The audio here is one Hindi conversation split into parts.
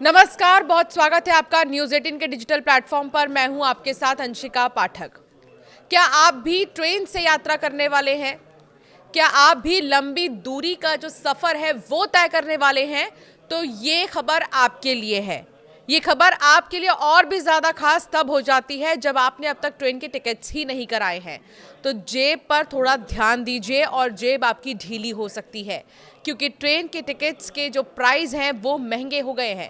नमस्कार, बहुत स्वागत है आपका न्यूज़ 18 के डिजिटल प्लेटफॉर्म पर। मैं हूं आपके साथ अंशिका पाठक। क्या आप भी ट्रेन से यात्रा करने वाले हैं? क्या आप भी लंबी दूरी का जो सफ़र है वो तय करने वाले हैं? तो ये खबर आपके लिए है। ये खबर आपके लिए और भी ज़्यादा खास तब हो जाती है जब आपने अब तक ट्रेन के टिकट्स ही नहीं कराए हैं। तो जेब पर थोड़ा ध्यान दीजिए और जेब आपकी ढीली हो सकती है, क्योंकि ट्रेन के टिकट्स के जो प्राइस हैं वो महंगे हो गए हैं।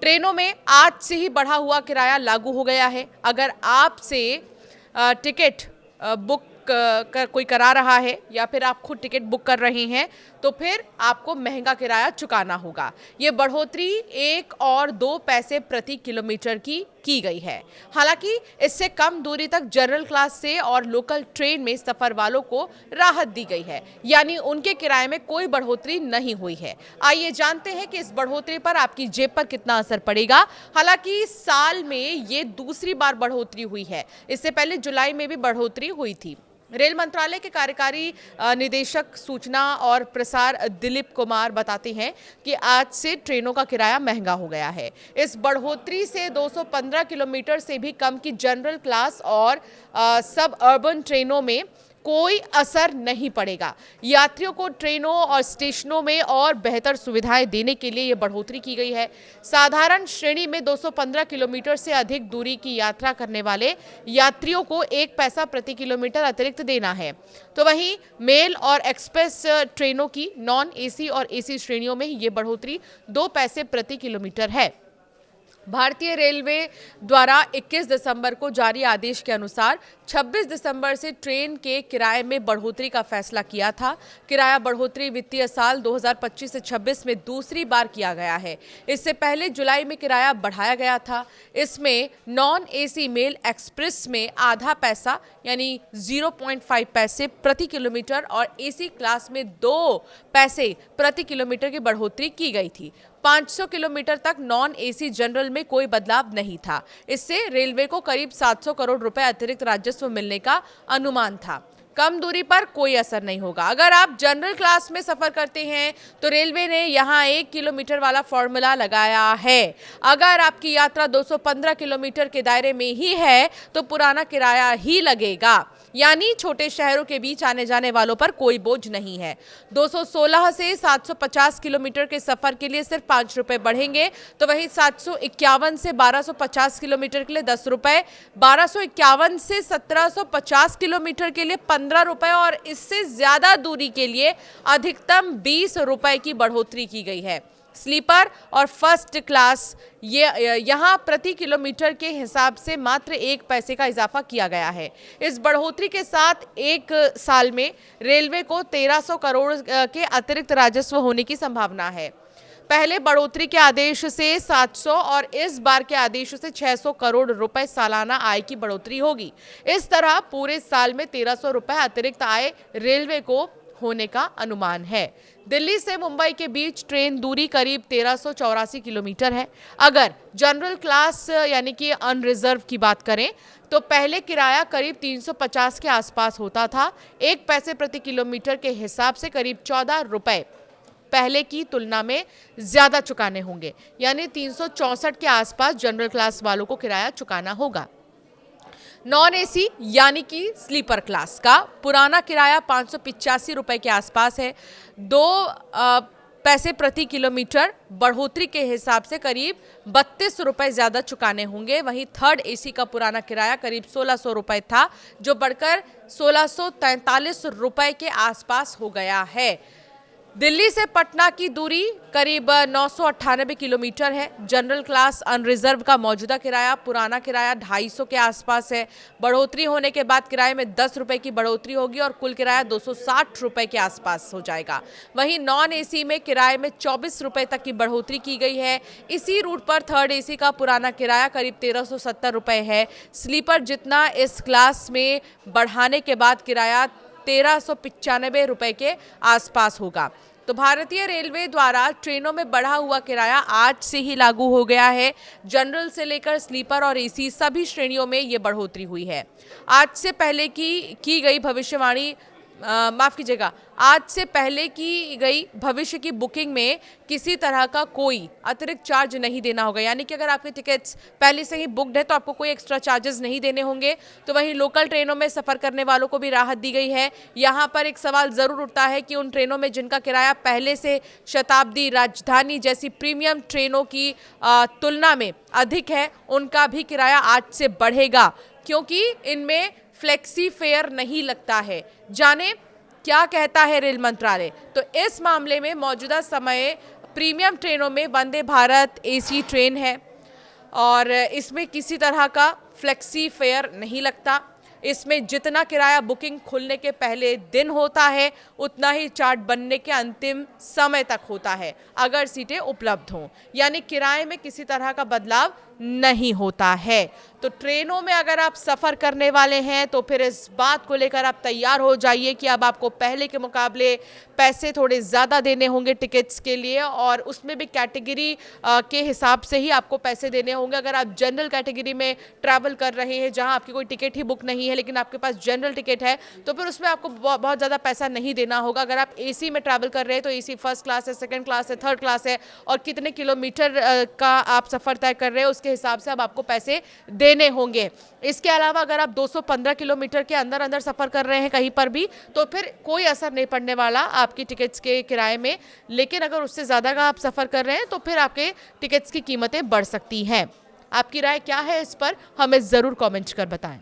ट्रेनों में आज से ही बढ़ा हुआ किराया लागू हो गया है। अगर आपसे टिकट बुक कर कोई करा रहा है या फिर आप खुद टिकट बुक कर रहे हैं तो फिर आपको महंगा किराया चुकाना होगा। ये बढ़ोतरी 1 और 2 पैसे प्रति किलोमीटर की गई है। हालांकि इससे कम दूरी तक जनरल क्लास से और लोकल ट्रेन में सफर वालों को राहत दी गई है, यानी उनके किराए में कोई बढ़ोतरी नहीं हुई है। आइए जानते हैं कि इस बढ़ोतरी पर आपकी जेब पर कितना असर पड़ेगा। हालांकि साल में ये दूसरी बार बढ़ोतरी हुई है। इससे पहले जुलाई में भी बढ़ोतरी हुई थी। रेल मंत्रालय के कार्यकारी निदेशक सूचना और प्रसार दिलीप कुमार बताते हैं कि आज से ट्रेनों का किराया महंगा हो गया है। इस बढ़ोतरी से 215 किलोमीटर से भी कम की जनरल क्लास और सब अर्बन ट्रेनों में कोई असर नहीं पड़ेगा। यात्रियों को ट्रेनों और स्टेशनों में और बेहतर सुविधाएं देने के लिए ये बढ़ोतरी की गई है। साधारण श्रेणी में 215 किलोमीटर से अधिक दूरी की यात्रा करने वाले यात्रियों को 1 पैसा प्रति किलोमीटर अतिरिक्त देना है। तो वहीं मेल और एक्सप्रेस ट्रेनों की नॉन एसी और एसी श्रेणियों में ये बढ़ोतरी 2 पैसे प्रति किलोमीटर है। भारतीय रेलवे द्वारा 21 दिसंबर को जारी आदेश के अनुसार 26 दिसंबर से ट्रेन के किराए में बढ़ोतरी का फैसला किया था। किराया बढ़ोतरी वित्तीय साल 2025 से 26 में दूसरी बार किया गया है। इससे पहले जुलाई में किराया बढ़ाया गया था। इसमें नॉन एसी मेल एक्सप्रेस में आधा पैसा यानी 0.5 पैसे प्रति किलोमीटर और एसी क्लास में 2 पैसे प्रति किलोमीटर की बढ़ोतरी की गई थी। 500 किलोमीटर तक नॉन एसी जनरल में कोई बदलाव नहीं था। इससे रेलवे को करीब 700 करोड़ रुपए अतिरिक्त राजस्व मिलने का अनुमान था। कम दूरी पर कोई असर नहीं होगा। अगर आप जनरल क्लास में सफर करते हैं तो रेलवे ने यहाँ 1 किलोमीटर वाला फॉर्मूला लगाया है। अगर आपकी यात्रा 215 किलोमीटर के दायरे में ही है तो पुराना किराया ही लगेगा, यानी छोटे शहरों के बीच आने जाने वालों पर कोई बोझ नहीं है। 216 से 750 किलोमीटर के सफर के लिए सिर्फ 5 रुपए बढ़ेंगे, तो वहीं 751 से 1250 किलोमीटर के लिए 10 रुपए, 1251 से 1750 किलोमीटर के लिए 15 रुपए और इससे ज्यादा दूरी के लिए अधिकतम 20 रुपए की बढ़ोतरी की गई है। स्लीपर और फर्स्ट क्लास यहाँ प्रति किलोमीटर के हिसाब से मात्र 1 पैसे का इजाफा किया गया है। इस बढ़ोतरी के साथ एक साल में रेलवे को 1300 करोड़ के अतिरिक्त राजस्व होने की संभावना है। पहले बढ़ोतरी के आदेश से 700 और इस बार के आदेश से 600 करोड़ रुपए सालाना आय की बढ़ोतरी होगी। इस तरह पूरे साल में 1300 रुपए अतिरिक्त आय रेलवे को होने का अनुमान है। दिल्ली से मुंबई के बीच ट्रेन दूरी करीब 1384 किलोमीटर है। अगर जनरल क्लास यानी कि अनरिजर्व की बात करें तो पहले किराया करीब 350 के आसपास होता था। 1 पैसे प्रति किलोमीटर के हिसाब से करीब 14 रुपए पहले की तुलना में ज्यादा चुकाने होंगे, यानी 364 के आसपास जनरल क्लास वालों को किराया चुकाना होगा। नॉन एसी यानी कि स्लीपर क्लास का पुराना किराया 585 रुपए के आसपास है। 2 पैसे प्रति किलोमीटर बढ़ोतरी के हिसाब से करीब 32 रुपए ज्यादा चुकाने होंगे। वहीं थर्ड एसी का पुराना किराया करीब 1600 रुपए था, जो बढ़कर 1643 रुपए के आसपास हो गया है। दिल्ली से पटना की दूरी करीब 998 किलोमीटर है। जनरल क्लास अनरिजर्व का मौजूदा किराया पुराना किराया 250 के आसपास है। बढ़ोतरी होने के बाद किराए में 10 रुपए की बढ़ोतरी होगी और कुल किराया 260 रुपए के आसपास हो जाएगा। वहीं नॉन एसी में किराए में 24 रुपए तक की बढ़ोतरी की गई है। इसी रूट पर थर्ड एसी का पुराना किराया करीब 1370 रुपए है। स्लीपर जितना इस क्लास में बढ़ाने के बाद किराया 1395 रुपए के आसपास होगा। तो भारतीय रेलवे द्वारा ट्रेनों में बढ़ा हुआ किराया आज से ही लागू हो गया है। जनरल से लेकर स्लीपर और एसी सभी श्रेणियों में ये बढ़ोतरी हुई है। आज से पहले की गई भविष्यवाणी माफ कीजिएगा, आज से पहले की गई भविष्य की बुकिंग में किसी तरह का कोई अतिरिक्त चार्ज नहीं देना होगा। यानी कि अगर आपके टिकट्स पहले से ही बुकड है तो आपको कोई एक्स्ट्रा चार्जेस नहीं देने होंगे। तो वहीं लोकल ट्रेनों में सफ़र करने वालों को भी राहत दी गई है। यहाँ पर एक सवाल ज़रूर उठता है कि उन ट्रेनों में जिनका किराया पहले से शताब्दी, राजधानी जैसी प्रीमियम ट्रेनों की तुलना में अधिक है, उनका भी किराया आज से बढ़ेगा, क्योंकि इनमें फ्लेक्सी फेयर नहीं लगता है। जाने क्या कहता है रेल मंत्रालय। तो इस मामले में मौजूदा समय प्रीमियम ट्रेनों में वंदे भारत एसी ट्रेन है और इसमें किसी तरह का फ्लेक्सी फेयर नहीं लगता। इसमें जितना किराया बुकिंग खुलने के पहले दिन होता है उतना ही चार्ट बनने के अंतिम समय तक होता है, अगर सीटें उपलब्ध हों। यानी किराए में किसी तरह का बदलाव नहीं होता है। तो ट्रेनों में अगर आप सफ़र करने वाले हैं तो फिर इस बात को लेकर आप तैयार हो जाइए कि अब आपको पहले के मुकाबले पैसे थोड़े ज़्यादा देने होंगे टिकट्स के लिए, और उसमें भी कैटेगरी के हिसाब से ही आपको पैसे देने होंगे। अगर आप जनरल कैटेगरी में ट्रैवल कर रहे हैं जहां आपकी कोई टिकट ही बुक नहीं है लेकिन आपके पास जनरल टिकट है तो फिर उसमें आपको बहुत ज़्यादा पैसा नहीं देना होगा। अगर आप एसी में ट्रैवल कर रहे हैं तो एसी फर्स्ट क्लास है, सेकेंड क्लास है, थर्ड क्लास है, और कितने किलोमीटर का आप सफ़र तय कर रहे हैं उसके हिसाब से अब आपको पैसे देने होंगे। इसके अलावा अगर आप 215 किलोमीटर के अंदर अंदर सफ़र कर रहे हैं कहीं पर भी तो फिर कोई असर नहीं पड़ने वाला आपकी टिकट्स के किराए में। लेकिन अगर उससे ज़्यादा का आप सफ़र कर रहे हैं तो फिर आपके टिकट्स की कीमतें बढ़ सकती हैं। आपकी राय क्या है इस पर, हमें ज़रूर कमेंट कर बताएं।